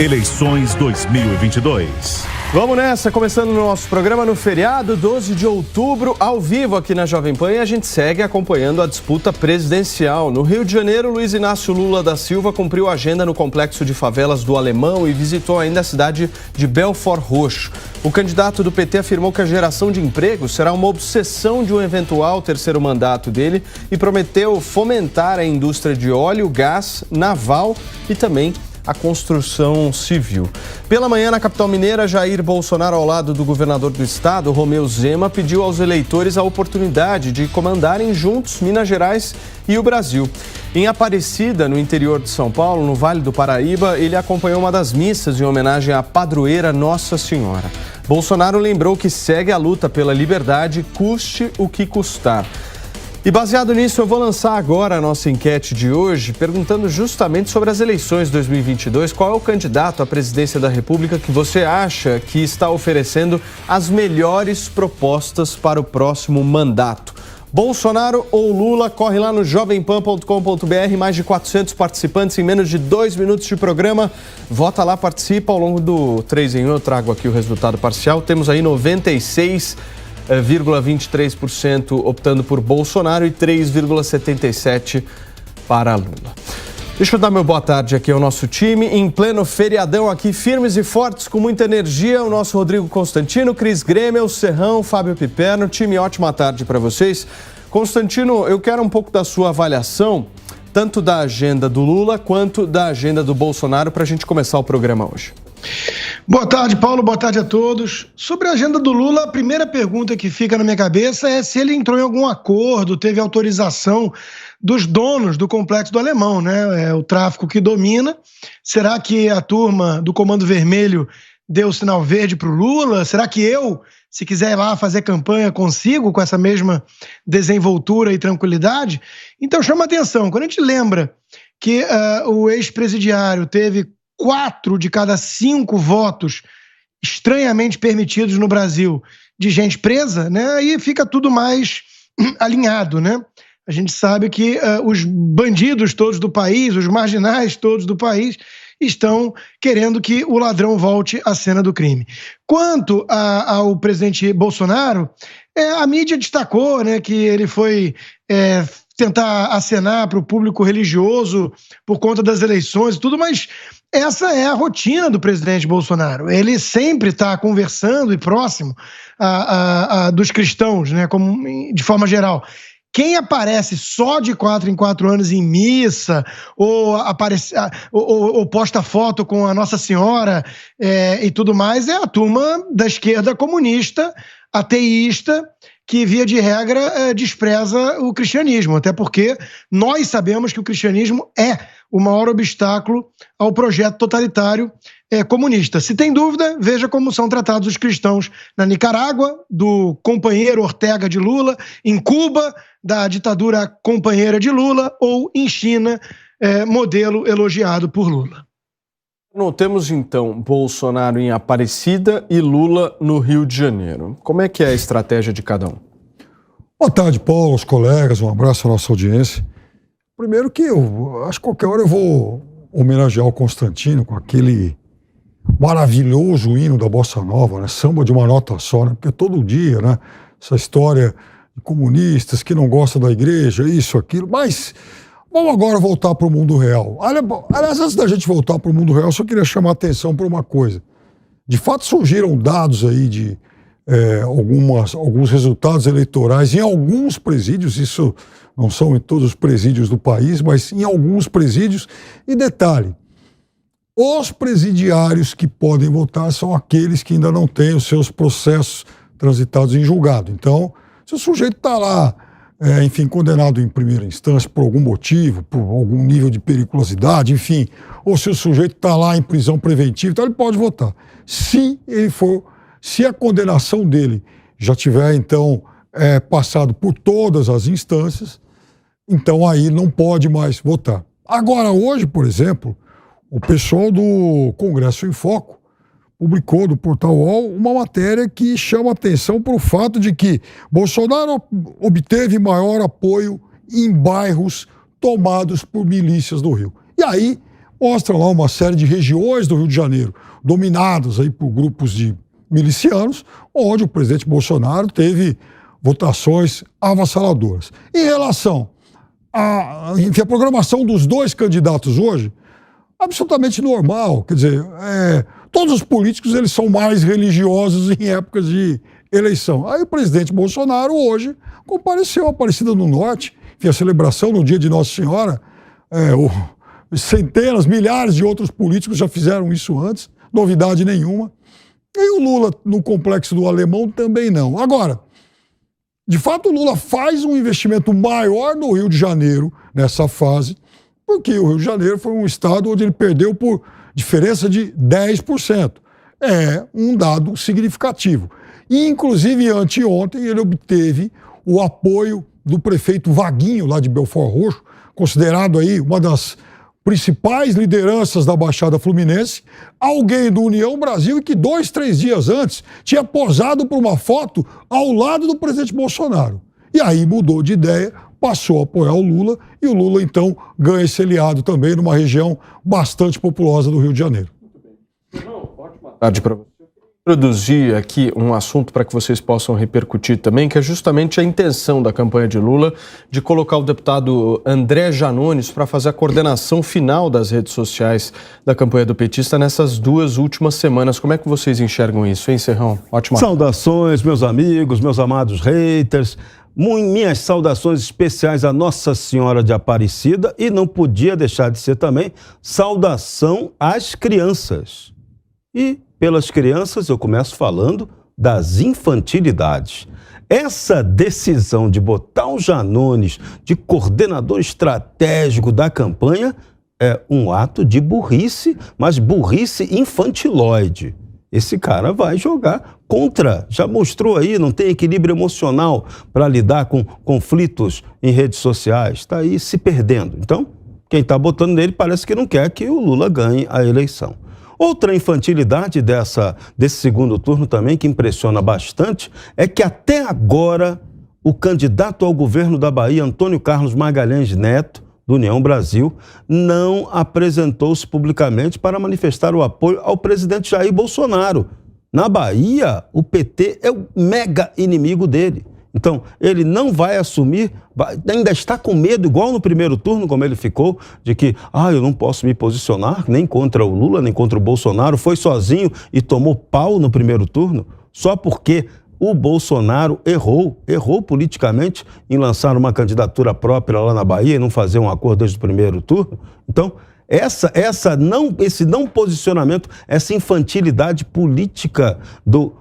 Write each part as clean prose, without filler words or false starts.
Eleições 2022. Vamos nessa, começando o nosso programa no feriado, 12 de outubro, ao vivo aqui na Jovem Pan, e a gente segue acompanhando a disputa presidencial. No Rio de Janeiro, Luiz Inácio Lula da Silva cumpriu a agenda no complexo de favelas do Alemão e visitou ainda a cidade de Belford Roxo. O candidato do PT afirmou que a geração de emprego será uma obsessão de um eventual terceiro mandato dele e prometeu fomentar a indústria de óleo, gás, naval e também a construção civil. Pela manhã, na capital mineira, Jair Bolsonaro, ao lado do governador do estado, Romeu Zema, pediu aos eleitores a oportunidade de comandarem juntos Minas Gerais e o Brasil. Em Aparecida, no interior de São Paulo, no Vale do Paraíba, ele acompanhou uma das missas em homenagem à padroeira Nossa Senhora. Bolsonaro lembrou que segue a luta pela liberdade, custe o que custar. E baseado nisso, eu vou lançar agora a nossa enquete de hoje, perguntando justamente sobre as eleições 2022. Qual é o candidato à presidência da República que você acha que está oferecendo as melhores propostas para o próximo mandato? Bolsonaro ou Lula? Corre lá no jovempan.com.br, mais de 400 participantes em menos de 2 minutos de programa. Vota lá, participa. Ao longo do 3 em 1 eu trago aqui o resultado parcial. Temos aí 96,23% optando por Bolsonaro e 3,77% para Lula. Deixa eu dar meu boa tarde aqui ao nosso time, em pleno feriadão aqui, firmes e fortes, com muita energia, o nosso Rodrigo Constantino, Cris Grêmio, Serrão, Fábio Piperno, time, ótima tarde para vocês. Constantino, eu quero um pouco da sua avaliação, tanto da agenda do Lula quanto da agenda do Bolsonaro, para a gente começar o programa hoje. Boa tarde, Paulo. Boa tarde a todos. Sobre a agenda do Lula, a primeira pergunta que fica na minha cabeça é se ele entrou em algum acordo, teve autorização dos donos do Complexo do Alemão, né? É o tráfico que domina. Será que a turma do Comando Vermelho deu o sinal verde para o Lula? Será que eu, se quiser ir lá fazer campanha, consigo com essa mesma desenvoltura e tranquilidade? Então chama atenção, quando a gente lembra que o ex-presidiário teve 4 de cada 5 votos estranhamente permitidos no Brasil de gente presa, né? Aí fica tudo mais alinhado, né? A gente sabe que os bandidos todos do país, os marginais todos do país, estão querendo que o ladrão volte à cena do crime. Quanto ao presidente Bolsonaro, a mídia destacou, né, que ele foi tentar acenar para o público religioso por conta das eleições e tudo, mas essa é a rotina do presidente Bolsonaro. Ele sempre está conversando e próximo dos cristãos, né, de forma geral. Quem aparece só de 4 em 4 anos em missa, ou posta foto com a Nossa Senhora e tudo mais, é a turma da esquerda comunista, ateísta, que, via de regra, despreza o cristianismo, até porque nós sabemos que o cristianismo é o maior obstáculo ao projeto totalitário comunista. Se tem dúvida, veja como são tratados os cristãos na Nicarágua, do companheiro Ortega de Lula, em Cuba, da ditadura companheira de Lula, ou em China, modelo elogiado por Lula. Temos então Bolsonaro em Aparecida e Lula no Rio de Janeiro. Como é que é a estratégia de cada um? Boa tarde, Paulo, os colegas, um abraço à nossa audiência. Primeiro que eu acho que qualquer hora eu vou homenagear o Constantino com aquele maravilhoso hino da Bossa Nova, né? Samba de uma nota só, né? Porque todo dia, né? Essa história de comunistas que não gostam da igreja, isso, aquilo, mas vamos agora voltar para o mundo real. Aliás, antes da gente voltar para o mundo real, eu só queria chamar a atenção para uma coisa. De fato, surgiram dados aí de alguns resultados eleitorais em alguns presídios, isso não são em todos os presídios do país, mas em alguns presídios. E detalhe, os presidiários que podem votar são aqueles que ainda não têm os seus processos transitados em julgado. Então, se o sujeito está lá, enfim, condenado em primeira instância por algum motivo, por algum nível de periculosidade, enfim, ou se o sujeito está lá em prisão preventiva, então ele pode votar. Se a condenação dele já tiver, então, passado por todas as instâncias, então aí não pode mais votar. Agora, hoje, por exemplo, o pessoal do Congresso em Foco publicou no Portal UOL uma matéria que chama atenção para o fato de que Bolsonaro obteve maior apoio em bairros tomados por milícias do Rio. E aí mostram lá uma série de regiões do Rio de Janeiro, dominadas aí por grupos de milicianos, onde o presidente Bolsonaro teve votações avassaladoras. Em relação à programação dos dois candidatos hoje, absolutamente normal. Quer dizer, todos os políticos eles são mais religiosos em épocas de eleição. Aí o presidente Bolsonaro hoje compareceu a Aparecida do Norte, que a celebração no dia de Nossa Senhora, centenas, milhares de outros políticos já fizeram isso antes, novidade nenhuma. E o Lula no Complexo do Alemão também não. Agora, de fato, o Lula faz um investimento maior no Rio de Janeiro nessa fase, porque o Rio de Janeiro foi um estado onde ele perdeu por diferença de 10%. É um dado significativo. E, inclusive, anteontem, ele obteve o apoio do prefeito Vaguinho, lá de Belford Roxo, considerado aí uma das principais lideranças da Baixada Fluminense, alguém do União Brasil e que 2, 3 dias antes tinha posado por uma foto ao lado do presidente Bolsonaro. E aí mudou de ideia, passou a apoiar o Lula e o Lula então ganha esse aliado também numa região bastante populosa do Rio de Janeiro. Boa tarde para você. Introduzir aqui um assunto para que vocês possam repercutir também, que é justamente a intenção da campanha de Lula de colocar o deputado André Janones para fazer a coordenação final das redes sociais da campanha do petista nessas 2 últimas semanas. Como é que vocês enxergam isso, hein, Serrão? Ótima. Saudações, meus amigos, meus amados haters. Minhas saudações especiais à Nossa Senhora de Aparecida e não podia deixar de ser também saudação às crianças. E pelas crianças eu começo falando das infantilidades. Essa decisão de botar o Janones de coordenador estratégico da campanha é um ato de burrice, mas burrice infantiloide. Esse cara vai jogar contra, já mostrou aí, não tem equilíbrio emocional para lidar com conflitos em redes sociais, está aí se perdendo. Então, quem está botando nele parece que não quer que o Lula ganhe a eleição. Outra infantilidade desse segundo turno também, que impressiona bastante, é que até agora o candidato ao governo da Bahia, Antônio Carlos Magalhães Neto, do União Brasil, não apresentou-se publicamente para manifestar o apoio ao presidente Jair Bolsonaro. Na Bahia, o PT é o mega inimigo dele. Então, ele não vai assumir, ainda está com medo, igual no primeiro turno, como ele ficou, de que, eu não posso me posicionar nem contra o Lula, nem contra o Bolsonaro, foi sozinho e tomou pau no primeiro turno, só porque o Bolsonaro errou politicamente em lançar uma candidatura própria lá na Bahia e não fazer um acordo desde o primeiro turno. Então, esse não posicionamento, essa infantilidade política do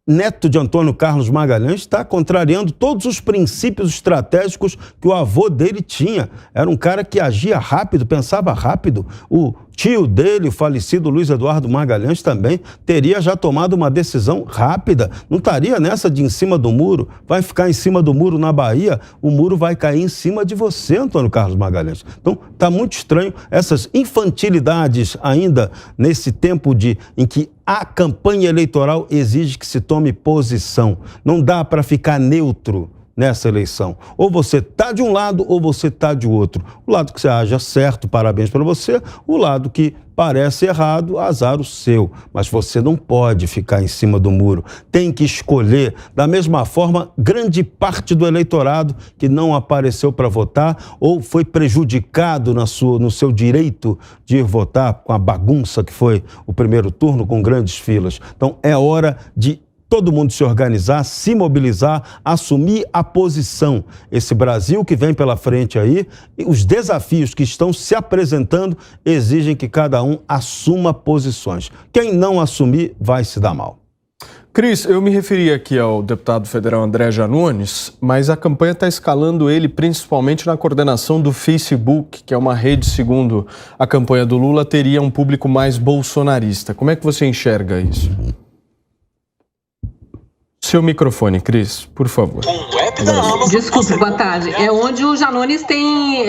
Neto de Antônio Carlos Magalhães está contrariando todos os princípios estratégicos que o avô dele tinha. Era um cara que agia rápido, pensava rápido. O tio dele, o falecido Luiz Eduardo Magalhães, também teria já tomado uma decisão rápida. Não estaria nessa de em cima do muro. Vai ficar em cima do muro na Bahia, o muro vai cair em cima de você, Antônio Carlos Magalhães. Então, está muito estranho essas infantilidades ainda nesse tempo em que a campanha eleitoral exige que se tome posição. Não dá para ficar neutro nessa eleição. Ou você está de um lado ou você está de outro. O lado que você acha certo, parabéns para você. O lado que parece errado, azar o seu. Mas você não pode ficar em cima do muro. Tem que escolher. Da mesma forma, grande parte do eleitorado que não apareceu para votar ou foi prejudicado no seu direito de ir votar com a bagunça que foi o primeiro turno, com grandes filas. Então, é hora de todo mundo se organizar, se mobilizar, assumir a posição. Esse Brasil que vem pela frente aí, os desafios que estão se apresentando exigem que cada um assuma posições. Quem não assumir vai se dar mal. Cris, eu me referi aqui ao deputado federal André Janones, mas a campanha está escalando ele principalmente na coordenação do Facebook, que é uma rede, segundo a campanha do Lula, teria um público mais bolsonarista. Como é que você enxerga isso? Seu microfone, Cris, por favor. Com Desculpe, boa tarde. É onde o Janones tem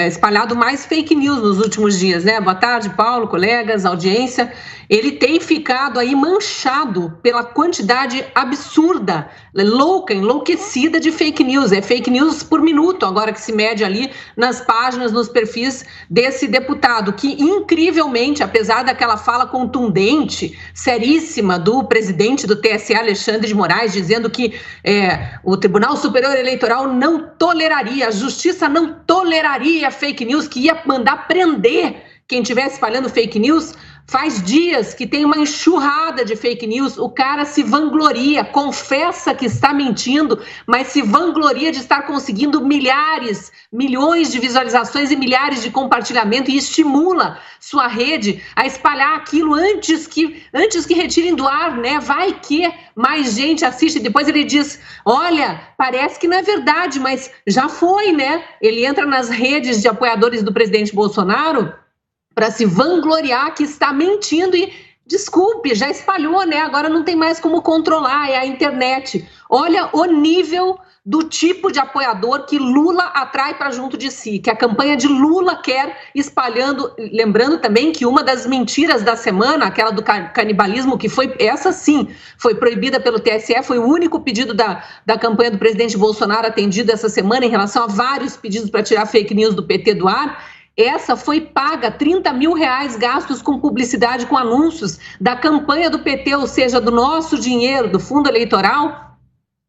espalhado mais fake news nos últimos dias, né? Boa tarde, Paulo, colegas, audiência. Ele tem ficado aí manchado pela quantidade absurda, louca, enlouquecida de fake news. É fake news por minuto, agora que se mede ali nas páginas, nos perfis desse deputado, que incrivelmente, apesar daquela fala contundente, seríssima do presidente do TSE, Alexandre de Moraes, dizendo que o Tribunal Superior Eleitoral não toleraria, a justiça não toleraria fake news, que ia mandar prender quem estivesse espalhando fake news. Faz dias que tem uma enxurrada de fake news, o cara se vangloria, confessa que está mentindo, mas se vangloria de estar conseguindo milhões de visualizações e milhares de compartilhamento, e estimula sua rede a espalhar aquilo antes que retirem do ar, né? Vai que mais gente assiste. Depois ele diz, olha, parece que não é verdade, mas já foi, né? Ele entra nas redes de apoiadores do presidente Bolsonaro para se vangloriar que está mentindo e, desculpe, já espalhou, né? Agora não tem mais como controlar, é a internet. Olha o nível do tipo de apoiador que Lula atrai para junto de si, que a campanha de Lula quer espalhando. Lembrando também que uma das mentiras da semana, aquela do canibalismo, que foi, essa sim, foi proibida pelo TSE, foi o único pedido da campanha do presidente Bolsonaro atendido essa semana em relação a vários pedidos para tirar fake news do PT do ar. Essa foi paga, R$30 mil gastos com publicidade, com anúncios da campanha do PT, ou seja, do nosso dinheiro, do fundo eleitoral,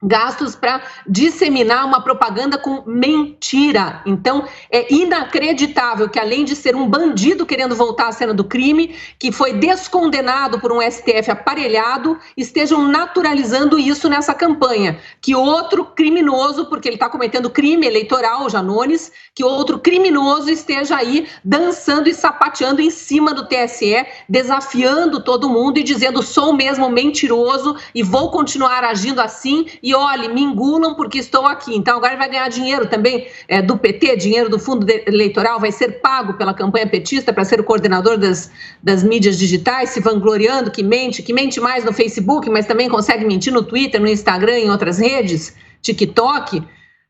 gastos para disseminar uma propaganda com mentira. Então, é inacreditável que, além de ser um bandido querendo voltar à cena do crime, que foi descondenado por um STF aparelhado, estejam naturalizando isso nessa campanha. Que outro criminoso, porque ele está cometendo crime eleitoral, o Janones, que outro criminoso esteja aí dançando e sapateando em cima do TSE, desafiando todo mundo e dizendo, sou mesmo mentiroso e vou continuar agindo assim, e olhe, me engulam porque estou aqui. Então agora ele vai ganhar dinheiro também do PT, dinheiro do fundo eleitoral, vai ser pago pela campanha petista para ser o coordenador das mídias digitais, se vangloriando que mente mais no Facebook, mas também consegue mentir no Twitter, no Instagram, em outras redes, TikTok.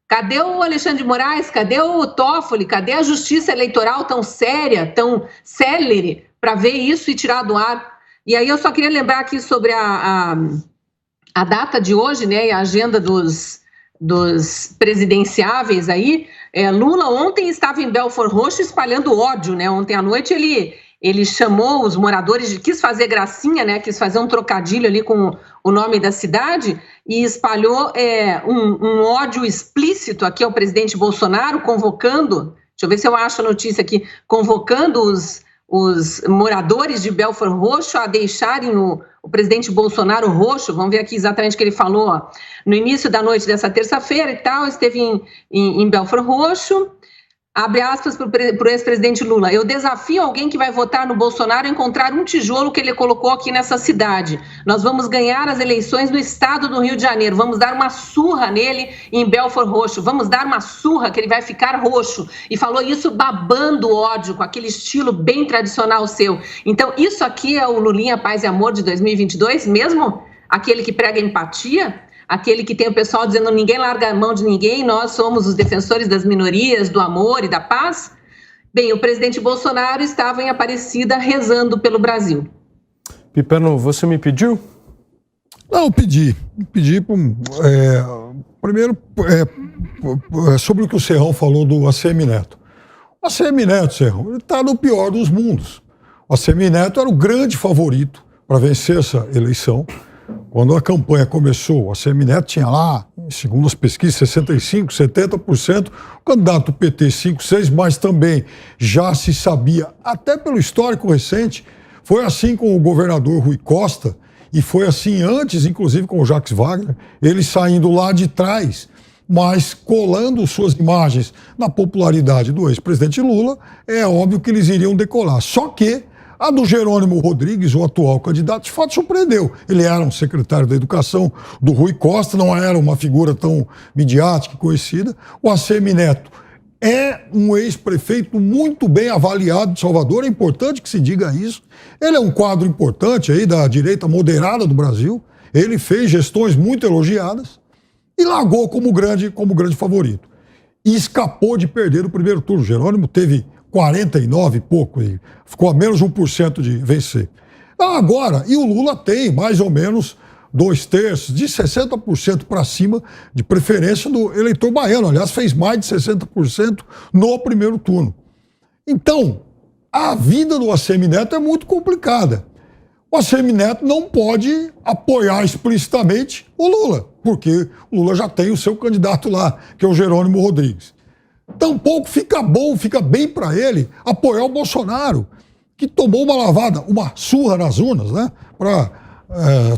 Cadê o Alexandre de Moraes? Cadê o Toffoli? Cadê a justiça eleitoral tão séria, tão célere para ver isso e tirar do ar? E aí eu só queria lembrar aqui sobre a data de hoje, né, e a agenda dos presidenciáveis aí. Lula ontem estava em Belford Roxo espalhando ódio, né? Ontem à noite ele chamou os moradores, quis fazer gracinha, né? Quis fazer um trocadilho ali com o nome da cidade e espalhou um ódio explícito aqui ao presidente Bolsonaro, convocando, deixa eu ver se eu acho a notícia aqui, convocando os moradores de Belford Roxo a deixarem o presidente Bolsonaro roxo. Vamos ver aqui exatamente o que ele falou. Ó. No início da noite dessa terça-feira e tal, esteve em Belford Roxo. Abre aspas para o ex-presidente Lula. Eu desafio alguém que vai votar no Bolsonaro a encontrar um tijolo que ele colocou aqui nessa cidade. Nós vamos ganhar as eleições no estado do Rio de Janeiro. Vamos dar uma surra nele em Belford Roxo. Vamos dar uma surra que ele vai ficar roxo. E falou isso babando ódio, com aquele estilo bem tradicional seu. Então, isso aqui é o Lulinha Paz e Amor de 2022 mesmo? Aquele que prega empatia? Aquele que tem o pessoal dizendo ninguém larga a mão de ninguém, nós somos os defensores das minorias, do amor e da paz? Bem, o presidente Bolsonaro estava em Aparecida rezando pelo Brasil. Pipano, você me pediu? Não, eu pedi. Primeiro, sobre o que o Serrão falou do ACM Neto. O ACM Neto, Serrão, ele está no pior dos mundos. O ACM Neto era o grande favorito para vencer essa eleição. Quando a campanha começou, a ACM Neto tinha lá, segundo as pesquisas, 65%, 70%, o candidato do PT 5%, 6%, mas também já se sabia, até pelo histórico recente, foi assim com o governador Rui Costa, e foi assim antes, inclusive, com o Jacques Wagner, ele saindo lá de trás, mas colando suas imagens na popularidade do ex-presidente Lula, é óbvio que eles iriam decolar. Só que a do Jerônimo Rodrigues, o atual candidato, de fato surpreendeu. Ele era um secretário da Educação do Rui Costa, não era uma figura tão midiática e conhecida. O ACM Neto é um ex-prefeito muito bem avaliado de Salvador, é importante que se diga isso. Ele é um quadro importante aí da direita moderada do Brasil, ele fez gestões muito elogiadas, e largou como grande favorito. E escapou de perder o primeiro turno. Jerônimo teve 49 e pouco, e ficou a menos 1% de vencer. Agora, e o Lula tem mais ou menos 2/3, de 60% para cima de preferência do eleitor baiano. Aliás, fez mais de 60% no primeiro turno. Então, a vida do ACM Neto é muito complicada. O ACM Neto não pode apoiar explicitamente o Lula, porque o Lula já tem o seu candidato lá, que é o Jerônimo Rodrigues. Tampouco fica bem para ele apoiar o Bolsonaro, que tomou uma lavada, uma surra nas urnas, né, para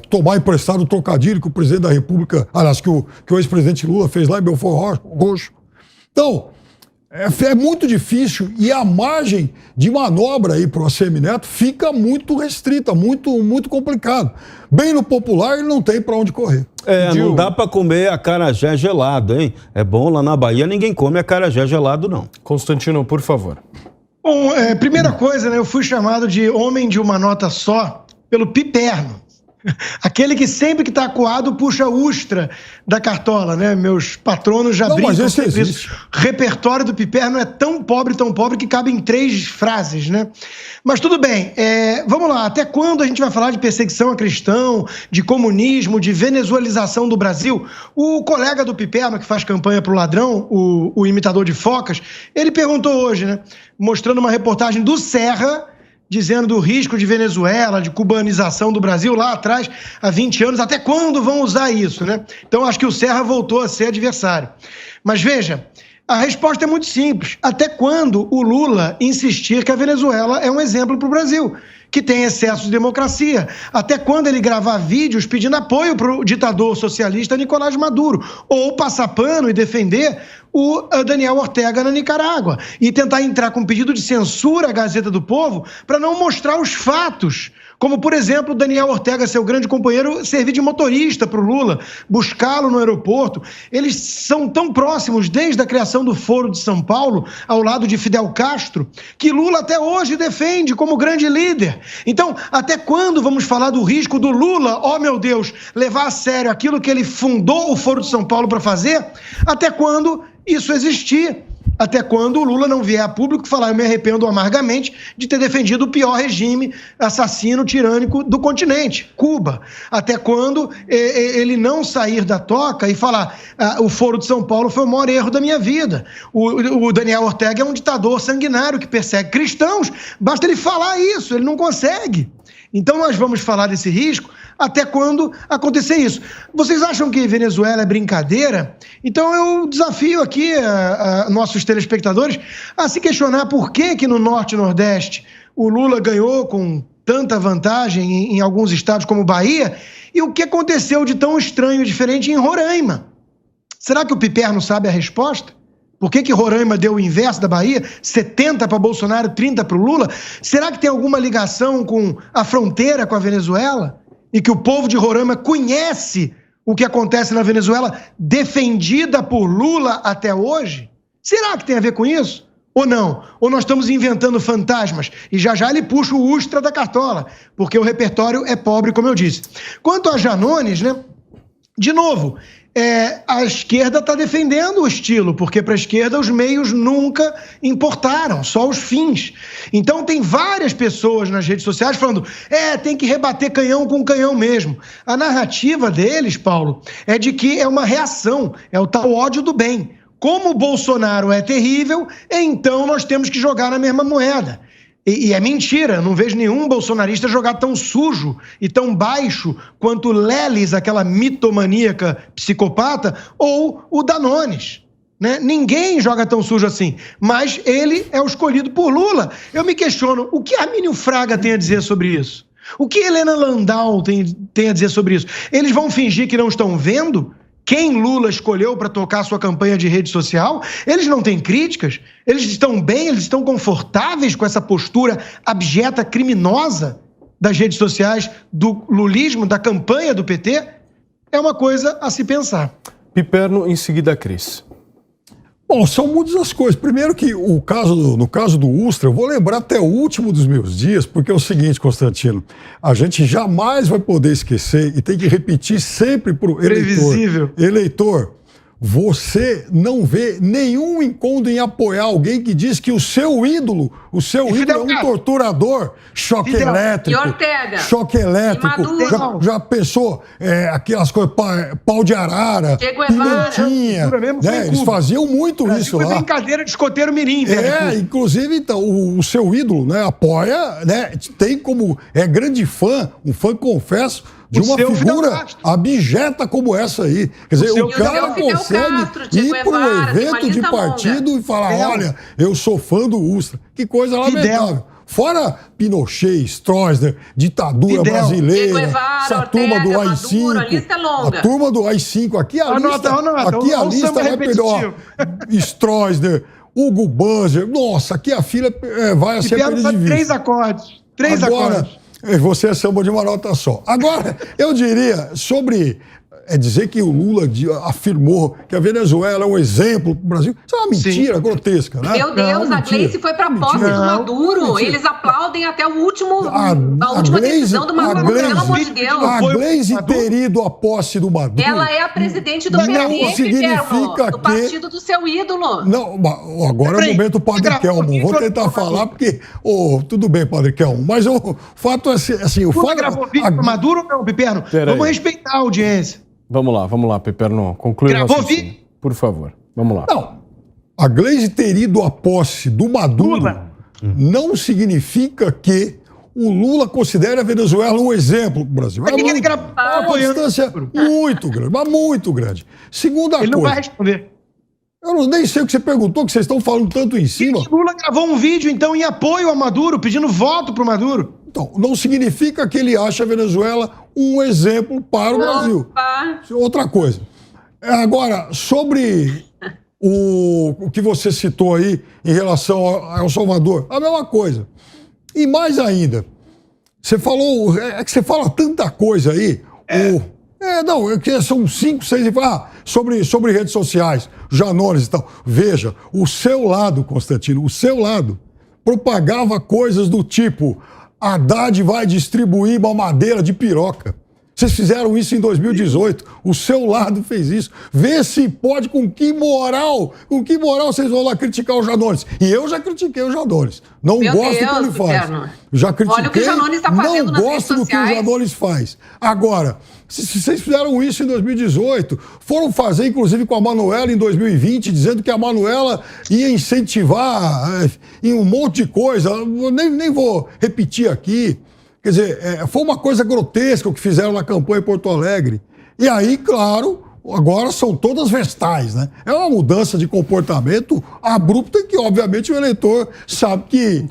tomar emprestado o trocadilho que o presidente da República, aliás, que o ex-presidente Lula fez lá em Belfort Roxo. Então, é muito difícil e a margem de manobra aí para o ACM Neto fica muito restrita, muito complicado. Bem no popular, ele não tem para onde correr. Não dá para comer acarajé gelado, hein? É bom, lá na Bahia ninguém come acarajé gelado, não. Constantino, por favor. Bom, primeira coisa, né, eu fui chamado de homem de uma nota só pelo Piperno. Aquele que sempre que está acuado puxa a ustra da cartola, né? Meus patronos já brincam sobre isso. O repertório do Piperno é tão pobre que cabe em 3 frases, né? Mas tudo bem, vamos lá. Até quando a gente vai falar de perseguição a cristão, de comunismo, de venezuelização do Brasil? O colega do Piperno, que faz campanha pro ladrão, o imitador de focas, ele perguntou hoje, né? Mostrando uma reportagem do Serra, dizendo do risco de Venezuela, de cubanização do Brasil lá atrás, há 20 anos, até quando vão usar isso, né? Então acho que o Serra voltou a ser adversário. Mas veja, a resposta é muito simples. Até quando o Lula insistir que a Venezuela é um exemplo para o Brasil, que tem excesso de democracia? Até quando ele gravar vídeos pedindo apoio para o ditador socialista Nicolás Maduro? Ou passar pano e defender o Daniel Ortega na Nicarágua? E tentar entrar com pedido de censura à Gazeta do Povo para não mostrar os fatos. Como, por exemplo, o Daniel Ortega, seu grande companheiro, servir de motorista para o Lula, buscá-lo no aeroporto. Eles são tão próximos desde a criação do Foro de São Paulo, ao lado de Fidel Castro, que Lula até hoje defende como grande líder. Então, até quando vamos falar do risco do Lula, oh meu Deus, levar a sério aquilo que ele fundou o Foro de São Paulo para fazer? Até quando isso existir? Até quando o Lula não vier a público falar: eu me arrependo amargamente de ter defendido o pior regime assassino, tirânico do continente, Cuba. Até quando ele não sair da toca e falar: o Foro de São Paulo foi o maior erro da minha vida. O Daniel Ortega é um ditador sanguinário que persegue cristãos. Basta ele falar isso, ele não consegue. Então nós vamos falar desse risco até quando acontecer isso. Vocês acham que Venezuela é brincadeira? Então eu desafio aqui a nossos telespectadores a se questionar por que no Norte e Nordeste o Lula ganhou com tanta vantagem em alguns estados como Bahia, e o que aconteceu de tão estranho e diferente em Roraima. Será que o Piperno sabe a resposta? Por que Roraima deu o inverso da Bahia? 70 para Bolsonaro, 30 para o Lula? Será que tem alguma ligação com a fronteira com a Venezuela? E que o povo de Roraima conhece o que acontece na Venezuela, defendida por Lula até hoje? Será que tem a ver com isso? Ou não? Ou nós estamos inventando fantasmas? E já ele puxa o ustra da cartola, porque o repertório é pobre, como eu disse. Quanto a Janones, né? De novo, a esquerda está defendendo o estilo, porque para a esquerda os meios nunca importaram, só os fins. Então tem várias pessoas nas redes sociais falando: tem que rebater canhão com canhão mesmo. A narrativa deles, Paulo, é de que é uma reação, é o tal ódio do bem. Como o Bolsonaro é terrível, então nós temos que jogar na mesma moeda. E é mentira, não vejo nenhum bolsonarista jogar tão sujo e tão baixo quanto Lelis, aquela mitomaníaca psicopata, ou o Danones, né? Ninguém joga tão sujo assim, mas ele é o escolhido por Lula. Eu me questiono, o que Armínio Fraga tem a dizer sobre isso? O que Helena Landau tem a dizer sobre isso? Eles vão fingir que não estão vendo quem Lula escolheu para tocar sua campanha de rede social? Eles não têm críticas? Eles estão bem? Eles estão confortáveis com essa postura abjeta, criminosa das redes sociais, do lulismo, da campanha do PT? É uma coisa a se pensar. Piperno, em seguida, Cris. Bom, são muitas as coisas. Primeiro que no caso do Ustra, eu vou lembrar até o último dos meus dias, porque é o seguinte, Constantino, a gente jamais vai poder esquecer e tem que repetir sempre para o eleitor, você não vê nenhum incômodo em apoiar alguém que diz que o seu ídolo é um torturador, choque elétrico. E Ortega. Choque elétrico. Já pensou aquelas coisas, pau de arara, pimentinha. Né? Eles faziam muito isso lá. Foi brincadeira de escoteiro mirim. Inclusive, então, o seu ídolo, né, apoia, né, tem como, grande fã, um fã, confesso, de uma figura abjeta como essa aí. Quer dizer, o cara consegue ir para um evento de partido e falar, olha, eu sou fã do Ustra. Que coisa lamentável. Fora Pinochet, Stroessner, ditadura brasileira, essa turma do AI-5, a turma do AI-5, aqui a lista vai pegar, Stroessner, Hugo Banzer, nossa, aqui a fila vai a ser perdida de vista. 3 acordes. 3 acordes. Você é samba de uma nota só. Agora, eu diria sobre dizer que o Lula afirmou que a Venezuela é um exemplo para o Brasil. Isso é uma mentira grotesca, né? Meu Deus, a Gleice foi para a posse do Maduro. Eles aplaudem até o último, a última decisão do Maduro, pelo amor de Deus. A Gleice ter ido à posse do Maduro. Ela é a presidente do PT, do partido do seu ídolo. Não, agora é o momento Padre Kelmo. Vou tentar falar porque... tudo bem, Padre Kelmo, mas o fato é assim... Lula gravou vídeo para Maduro ou não, Piperno? Vamos respeitar a audiência. Vamos lá, Piperno. Conclui o raciocínio, por favor. Vamos lá. Não, a Gleice ter ido à posse do Maduro não significa que o Lula considere a Venezuela um exemplo para o Brasil. É uma distância muito grande, mas muito grande. Segunda coisa... Ele não vai responder. Eu nem sei o que você perguntou, que vocês estão falando tanto em cima. O Lula gravou um vídeo, então, em apoio a Maduro, pedindo voto para o Maduro. Então, não significa que ele acha a Venezuela um exemplo para o Brasil. Outra coisa. Agora, sobre o que você citou aí em relação ao Salvador, a mesma coisa. E mais ainda, você falou, que você fala tanta coisa aí, são 5, 6 sobre redes sociais, Janones e tal. Veja, o seu lado, Constantino, o seu lado propagava coisas do tipo: Haddad vai distribuir mamadeira de piroca. Vocês fizeram isso em 2018. O seu lado fez isso. Vê se pode, com que moral vocês vão lá criticar o Janones. E eu já critiquei o Janones. Não gosto do que ele faz. Já critiquei. Olha o que o Janones está fazendo nas redes sociais. Não gosto do que o Janones faz. Agora, se vocês fizeram isso em 2018, foram fazer, inclusive, com a Manuela em 2020, dizendo que a Manuela ia incentivar em um monte de coisa. Eu nem vou repetir aqui. Quer dizer, foi uma coisa grotesca o que fizeram na campanha em Porto Alegre. E aí, claro, agora são todas vestais, né? É uma mudança de comportamento abrupta que, obviamente, o eleitor sabe quem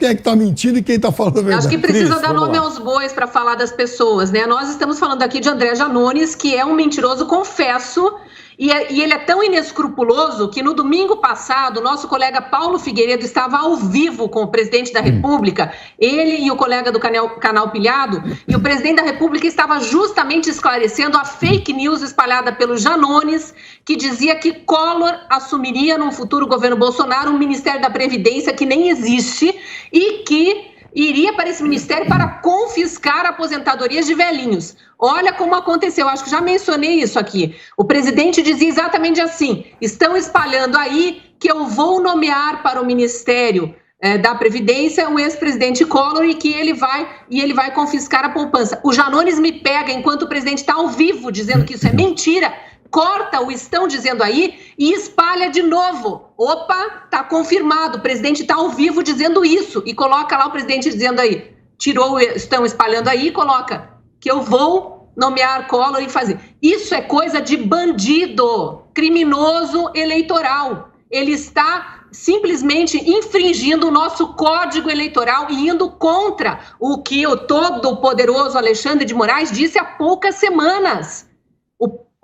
é que está mentindo e quem está falando a verdade. Acho que precisa dar nome aos bois para falar das pessoas, né? Nós estamos falando aqui de André Janones, que é um mentiroso, confesso, e ele é tão inescrupuloso que no domingo passado, o nosso colega Paulo Figueiredo estava ao vivo com o presidente da República, ele e o colega do canal Pilhado, e o presidente da República estava justamente esclarecendo a fake news espalhada pelo Janones, que dizia que Collor assumiria no futuro governo Bolsonaro um Ministério da Previdência que nem existe e que iria para esse ministério para confiscar aposentadorias de velhinhos. Olha como aconteceu, acho que já mencionei isso aqui. O presidente dizia exatamente assim: estão espalhando aí que eu vou nomear para o Ministério da Previdência o ex-presidente Collor e que ele vai confiscar a poupança. O Janones me pega enquanto o presidente está ao vivo dizendo que isso é mentira, corta o estão dizendo aí e espalha de novo. Opa, tá confirmado, o presidente está ao vivo dizendo isso. E coloca lá o presidente dizendo aí, tirou o estão espalhando aí e coloca que eu vou nomear Collor e fazer. Isso é coisa de bandido, criminoso eleitoral. Ele está simplesmente infringindo o nosso código eleitoral e indo contra o que o todo-poderoso Alexandre de Moraes disse há poucas semanas.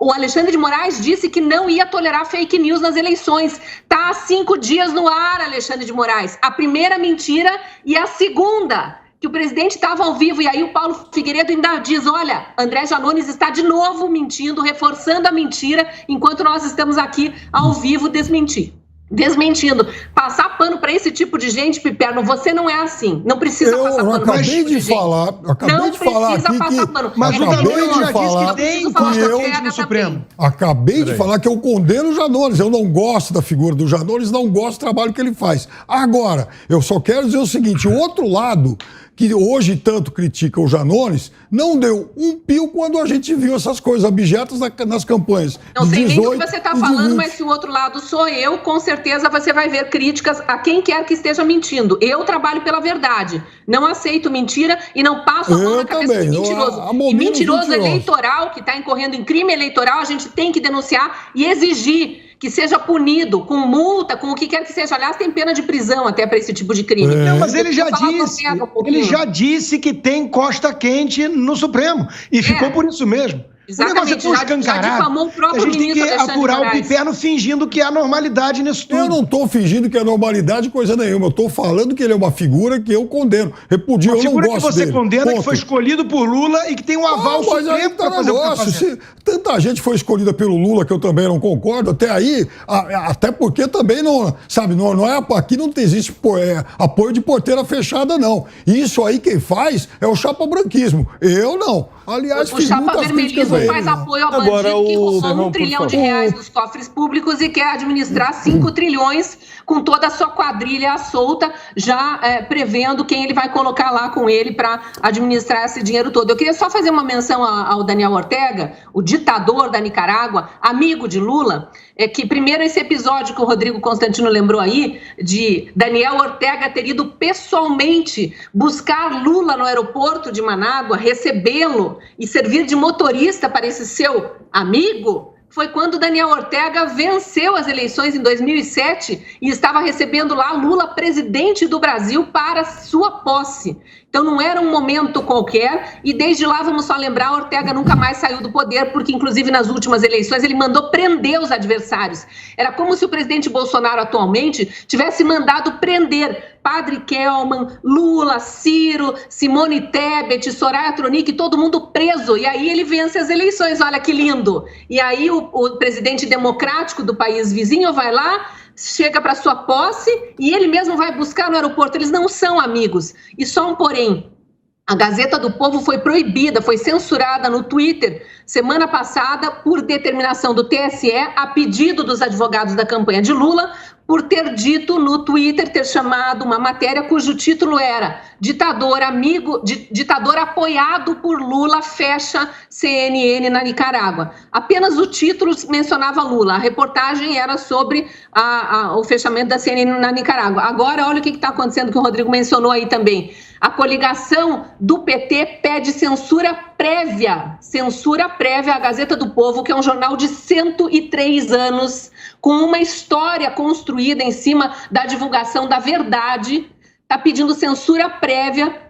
O Alexandre de Moraes disse que não ia tolerar fake news nas eleições. Está há 5 dias no ar, Alexandre de Moraes. A primeira mentira e a segunda. que o presidente estava ao vivo, e aí o Paulo Figueiredo ainda diz, olha, André Janones está de novo mentindo, reforçando a mentira, enquanto nós estamos aqui ao vivo desmentindo. Passar pano para esse tipo de gente, Piperno, você não é assim. Não precisa passar pano. Eu acabei de falar aqui que... Mas o Janones já disse que tem encosta no Supremo. Acabei de falar que eu condeno o Janones. Eu não gosto da figura do Janones, não gosto do trabalho que ele faz. Agora, eu só quero dizer o seguinte, o outro lado, que hoje tanto critica o Janones, não deu um pio quando a gente viu essas coisas abjetas nas campanhas. Não sei nem o que você está falando, mas se o outro lado sou eu, com certeza você vai ver críticas a quem quer que esteja mentindo. Eu trabalho pela verdade. Não aceito mentira e não passo a mão na cabeça de mentiroso. E mentiroso eleitoral, que está incorrendo em crime eleitoral, a gente tem que denunciar e exigir que seja punido com multa, com o que quer que seja. Aliás, tem pena de prisão até para esse tipo de crime. Não, mas ele já disse que tem costa quente no Supremo. E ficou por isso mesmo. Exatamente, o negócio é tão escancarado. A gente tem que aturar o Piperno fingindo que há normalidade nisso tudo. Eu não estou fingindo que é normalidade coisa nenhuma. Eu estou falando que ele é uma figura que eu condeno. Repudio, eu não gosto dele. Uma figura que você condena, que foi escolhido por Lula e que tem um aval supremo para fazer o que está fazendo. Tanta gente foi escolhida pelo Lula, que eu também não concordo, até porque também não, sabe, não é, aqui não existe apoio de porteira fechada, não. Isso aí quem faz é o chapa-branquismo. Eu não. Aliás, o chapa-vermelhismo faz apoio ao bandido que roubou R$1 trilhão dos cofres públicos e quer administrar 5 trilhões com toda a sua quadrilha solta, já prevendo quem ele vai colocar lá com ele para administrar esse dinheiro todo. Eu queria só fazer uma menção ao Daniel Ortega, o ditador da Nicarágua, amigo de Lula, que primeiro esse episódio que o Rodrigo Constantino lembrou aí, de Daniel Ortega ter ido pessoalmente buscar Lula no aeroporto de Manágua, recebê-lo e servir de motorista para esse seu amigo, foi quando Daniel Ortega venceu as eleições em 2007 e estava recebendo lá Lula, presidente do Brasil, para sua posse. Então não era um momento qualquer e desde lá, vamos só lembrar, Ortega nunca mais saiu do poder, porque inclusive nas últimas eleições ele mandou prender os adversários. Era como se o presidente Bolsonaro atualmente tivesse mandado prender Padre Kelman, Lula, Ciro, Simone Tebet, Soraya Tronic, todo mundo preso. E aí ele vence as eleições, olha que lindo. E aí o presidente democrático do país vizinho vai lá, chega para sua posse e ele mesmo vai buscar no aeroporto. Eles não são amigos. E só um porém. A Gazeta do Povo foi proibida, foi censurada no Twitter semana passada por determinação do TSE, a pedido dos advogados da campanha de Lula, por ter dito no Twitter, ter chamado uma matéria cujo título era ditador apoiado por Lula fecha CNN na Nicarágua. Apenas o título mencionava Lula, a reportagem era sobre o fechamento da CNN na Nicarágua. Agora, olha o que está acontecendo, que o Rodrigo mencionou aí também. A coligação do PT pede censura prévia à Gazeta do Povo, que é um jornal de 103 anos, com uma história construída em cima da divulgação da verdade, está pedindo censura prévia,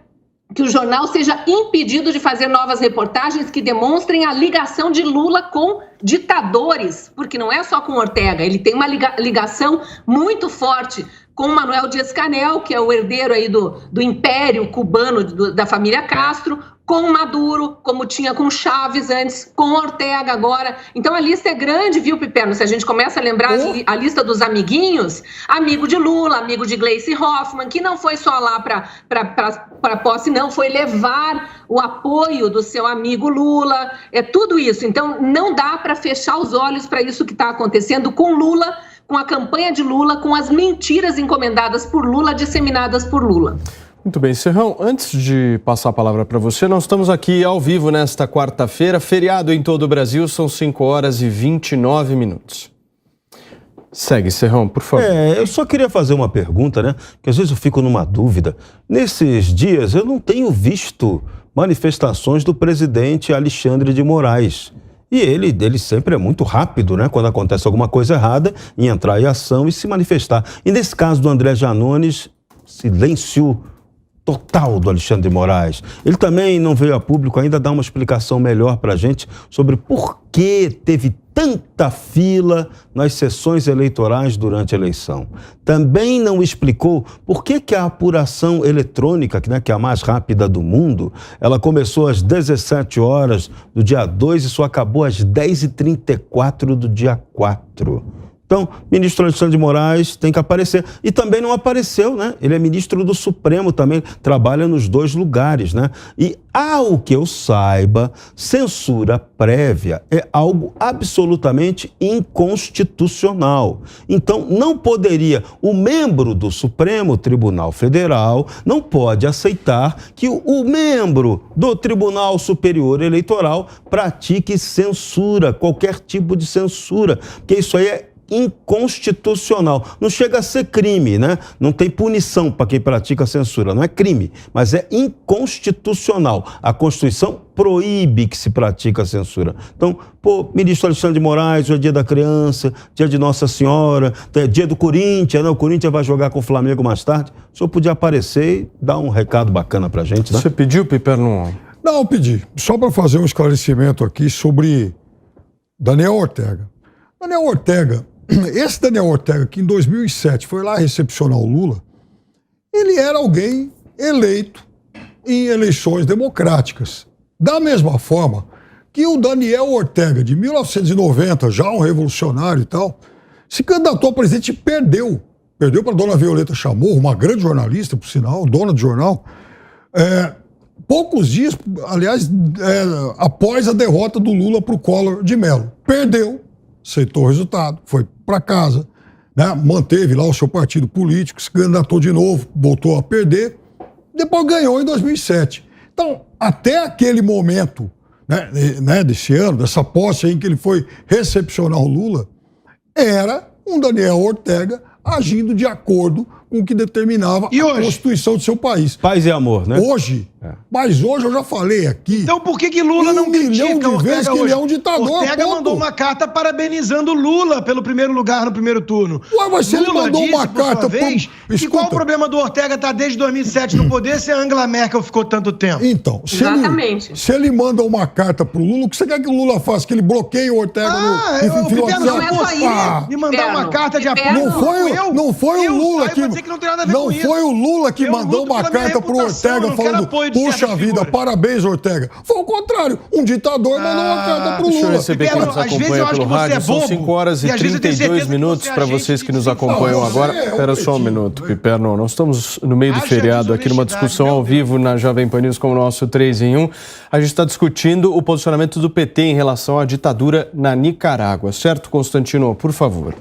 que o jornal seja impedido de fazer novas reportagens que demonstrem a ligação de Lula com ditadores, porque não é só com Ortega, ele tem uma ligação muito forte com Manuel Dias-Canel, que é o herdeiro aí do império cubano da família Castro, com Maduro, como tinha com Chaves antes, com Ortega agora. Então a lista é grande, viu, Piperno? Se a gente começa a lembrar a lista dos amiguinhos, amigo de Lula, amigo de Gleice Hoffmann, que não foi só lá para posse, não, foi levar o apoio do seu amigo Lula, é tudo isso. Então não dá para fechar os olhos para isso que está acontecendo com Lula, com a campanha de Lula, com as mentiras encomendadas por Lula, disseminadas por Lula. Muito bem, Serrão, antes de passar a palavra para você, nós estamos aqui ao vivo nesta quarta-feira, feriado em todo o Brasil, são 5h29. Segue, Serrão, por favor. Eu só queria fazer uma pergunta, né? Que às vezes eu fico numa dúvida. Nesses dias eu não tenho visto manifestações do presidente Alexandre de Moraes. E ele sempre é muito rápido, né? Quando acontece alguma coisa errada, em entrar em ação e se manifestar. E nesse caso do André Janones, silêncio total do Alexandre de Moraes. Ele também não veio a público ainda dar uma explicação melhor para a gente sobre por que teve tanta fila nas sessões eleitorais durante a eleição. Também não explicou por que a apuração eletrônica, né, que é a mais rápida do mundo, ela começou às 17 horas do dia 2 e só acabou às 10h34 do dia 4. Então, o ministro Alexandre de Moraes tem que aparecer. E também não apareceu, né? Ele é ministro do Supremo também, trabalha nos dois lugares, né? E, ao que eu saiba, censura prévia é algo absolutamente inconstitucional. Então, não poderia, o membro do Supremo Tribunal Federal não pode aceitar que o membro do Tribunal Superior Eleitoral pratique censura, qualquer tipo de censura, porque isso aí é inconstitucional. Não chega a ser crime, né? Não tem punição para quem pratica censura. Não é crime, mas é inconstitucional. A Constituição proíbe que se pratique a censura. Então, ministro Alexandre de Moraes, hoje é dia da criança, dia de Nossa Senhora, dia do Corinthians, né? O Corinthians vai jogar com o Flamengo mais tarde. O senhor podia aparecer e dar um recado bacana pra gente, né? Você pediu, Piperno? Não, eu pedi. Só para fazer um esclarecimento aqui sobre Daniel Ortega. Daniel Ortega, esse Daniel Ortega, que em 2007 foi lá recepcionar o Lula, ele era alguém eleito em eleições democráticas. Da mesma forma que o Daniel Ortega, de 1990, já um revolucionário e tal, se candidatou a presidente e perdeu. Perdeu para a dona Violeta Chamorro, uma grande jornalista, por sinal, dona de jornal, poucos dias, aliás, após a derrota do Lula para o Collor de Mello. Perdeu, aceitou o resultado, foi para casa, né? Manteve lá o seu partido político, se candidatou de novo, voltou a perder, depois ganhou em 2007. Então, até aquele momento, né, desse ano, dessa posse aí em que ele foi recepcionar o Lula, era um Daniel Ortega agindo de acordo com o que determinava a Constituição do seu país. Paz e amor, né? Hoje, mas hoje eu já falei aqui... Então por que Lula não critica de vezes que ele é um ditador? Ortega mandou uma carta parabenizando Lula pelo primeiro lugar no primeiro turno. Ué, mas se ele mandou uma carta... E qual o problema do Ortega estar desde 2007 no poder se a Angela Merkel ficou tanto tempo? Então, se ele manda uma carta pro Lula, o que você quer que o Lula faça? Que ele bloqueie o Ortega no WhatsApp? Não é só ele me mandar uma carta de apoio. Não foi o Lula que... Não foi o Lula que mandou uma carta pro Ortega falando, puxa vida, parabéns, Ortega. Foi o contrário, um ditador mandou uma carta pro Lula. Deixa eu receber quem nos acompanha pelo rádio. São 5 horas e 32 minutos para vocês que nos acompanham agora. Espera só um minuto, Piperno. Nós estamos no meio do feriado aqui numa discussão ao vivo na Jovem Pan News com o nosso 3 em 1. A gente está discutindo o posicionamento do PT em relação à ditadura na Nicarágua. Certo, Constantino? Por favor.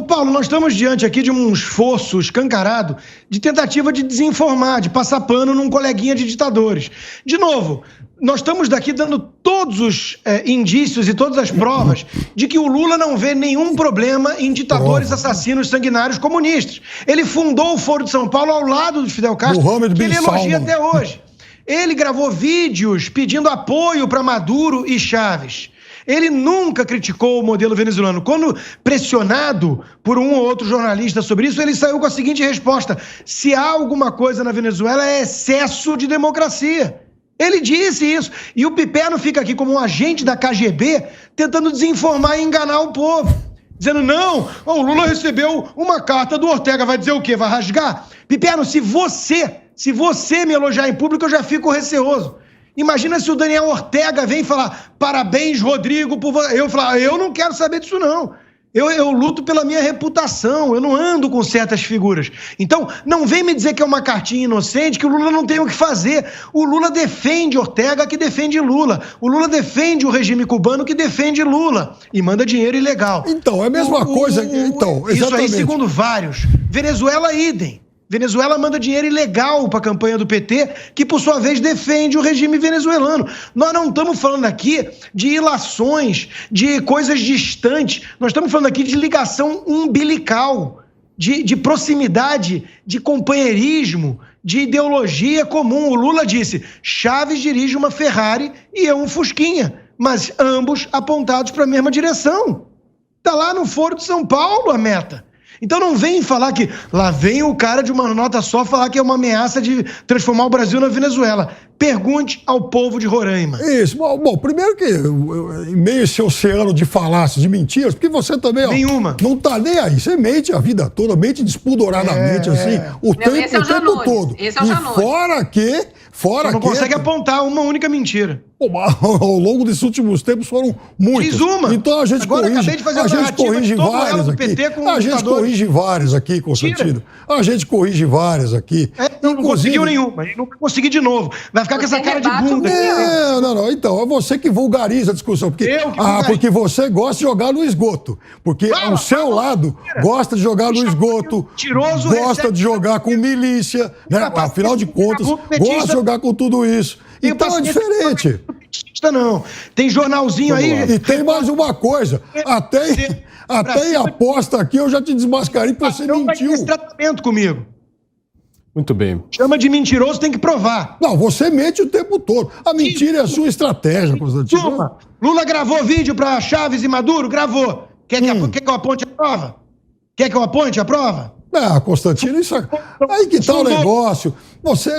Paulo, nós estamos diante aqui de um esforço escancarado de tentativa de desinformar, de passar pano num coleguinha de ditadores. De novo, nós estamos daqui dando todos os indícios e todas as provas de que o Lula não vê nenhum problema em ditadores assassinos sanguinários comunistas. Ele fundou o Foro de São Paulo ao lado do Fidel Castro, que ele elogia até hoje. Ele gravou vídeos pedindo apoio para Maduro e Chávez. Ele nunca criticou o modelo venezuelano. Quando pressionado por um ou outro jornalista sobre isso, ele saiu com a seguinte resposta: se há alguma coisa na Venezuela é excesso de democracia. Ele disse isso. E o Piperno fica aqui como um agente da KGB tentando desinformar e enganar o povo. Dizendo, não, o Lula recebeu uma carta do Ortega, vai dizer o quê? Vai rasgar? Piperno, se você me elogiar em público, eu já fico receoso. Imagina se o Daniel Ortega vem falar, parabéns, Rodrigo, por você. Eu falar, eu não quero saber disso, não. Eu luto pela minha reputação, eu não ando com certas figuras. Então, não vem me dizer que é uma cartinha inocente, que o Lula não tem o que fazer. O Lula defende Ortega, que defende Lula. O Lula defende o regime cubano, que defende Lula. E manda dinheiro ilegal. Então, é a mesma coisa. Então, exatamente. Isso aí, segundo vários. Venezuela, idem. Venezuela manda dinheiro ilegal para a campanha do PT, que por sua vez defende o regime venezuelano. Nós não estamos falando aqui de ilações, de coisas distantes. Nós estamos falando aqui de ligação umbilical, de proximidade, de companheirismo, de ideologia comum. O Lula disse, Chávez dirige uma Ferrari e eu um Fusquinha, mas ambos apontados para a mesma direção. Está lá no Foro de São Paulo a meta. Então não vem falar que lá vem o cara de uma nota só falar que é uma ameaça de transformar o Brasil na Venezuela. pergunte ao povo de Roraima. Isso. Bom, primeiro que em meio a esse oceano de falácias, de mentiras, porque você também, ó, Nenhuma. não tá nem aí. Você mente a vida toda, mente despudoradamente, assim, o tempo todo. Esse é o E Janones. fora Não que... consegue apontar uma única mentira. Pô, mas ao longo desses últimos tempos foram muitas. Diz uma. Então a gente Agora corrige, acabei de fazer a uma gente narrativa corrige de todo várias ela do aqui. PT com A gente lutadores. corrige várias aqui, Constantino. A gente corrige várias aqui. Não conseguiu nenhuma, e não vai conseguir de novo. Vai ficar com essa cara de bunda. Não. Então, é você que vulgariza a discussão. Porque você gosta de jogar no esgoto. Porque o seu lado gosta de jogar no esgoto, gosta de jogar com milícia, né? Afinal de contas, gosta de jogar com tudo isso. Então é diferente. Não. Tem jornalzinho aí. E tem mais uma coisa. Até em aposta aqui eu já te desmascarei porque você mentiu. Vai ter esse tratamento comigo. Muito bem. Chama de mentiroso, tem que provar. Não, você mente o tempo todo. A mentira é a sua estratégia, Constantino. Lula gravou vídeo para Chaves e Maduro? Gravou. Quer que eu aponte a prova? Quer que eu aponte a prova? Constantino, isso aí que tá o negócio. Você,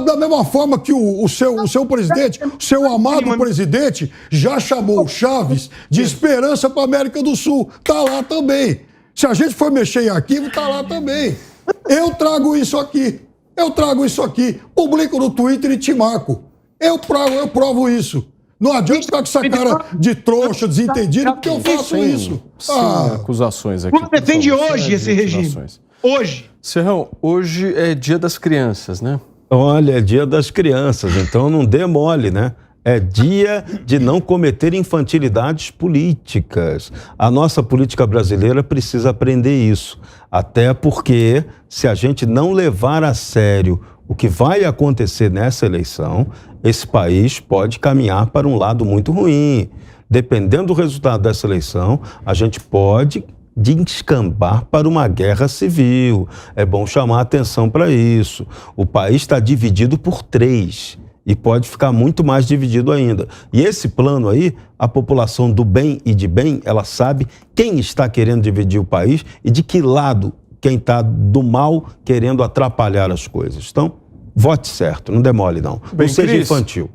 da mesma forma que o seu presidente, o seu amado presidente, já chamou o Chaves de esperança para a América do Sul. Tá lá também. Se a gente for mexer em arquivo, tá lá também. Eu trago isso aqui. Publico no Twitter e te marco. Eu provo isso. Não adianta ficar com essa cara de trouxa, desentendido, porque eu faço isso. Acusações aqui. Lula defende hoje esse regime. Hoje. Serrão, hoje é Dia das Crianças, né? Olha, é Dia das Crianças, então não dê mole, né? É dia de não cometer infantilidades políticas. A nossa política brasileira precisa aprender isso. Até porque, se a gente não levar a sério o que vai acontecer nessa eleição, esse país pode caminhar para um lado muito ruim. Dependendo do resultado dessa eleição, a gente pode descambar para uma guerra civil. É bom chamar a atenção para isso. O país está dividido por 3 e pode ficar muito mais dividido ainda. E esse plano aí, a população do bem e de bem, ela sabe quem está querendo dividir o país e de que lado quem está do mal querendo atrapalhar as coisas. Então, vote certo, não demole não. Não seja infantil.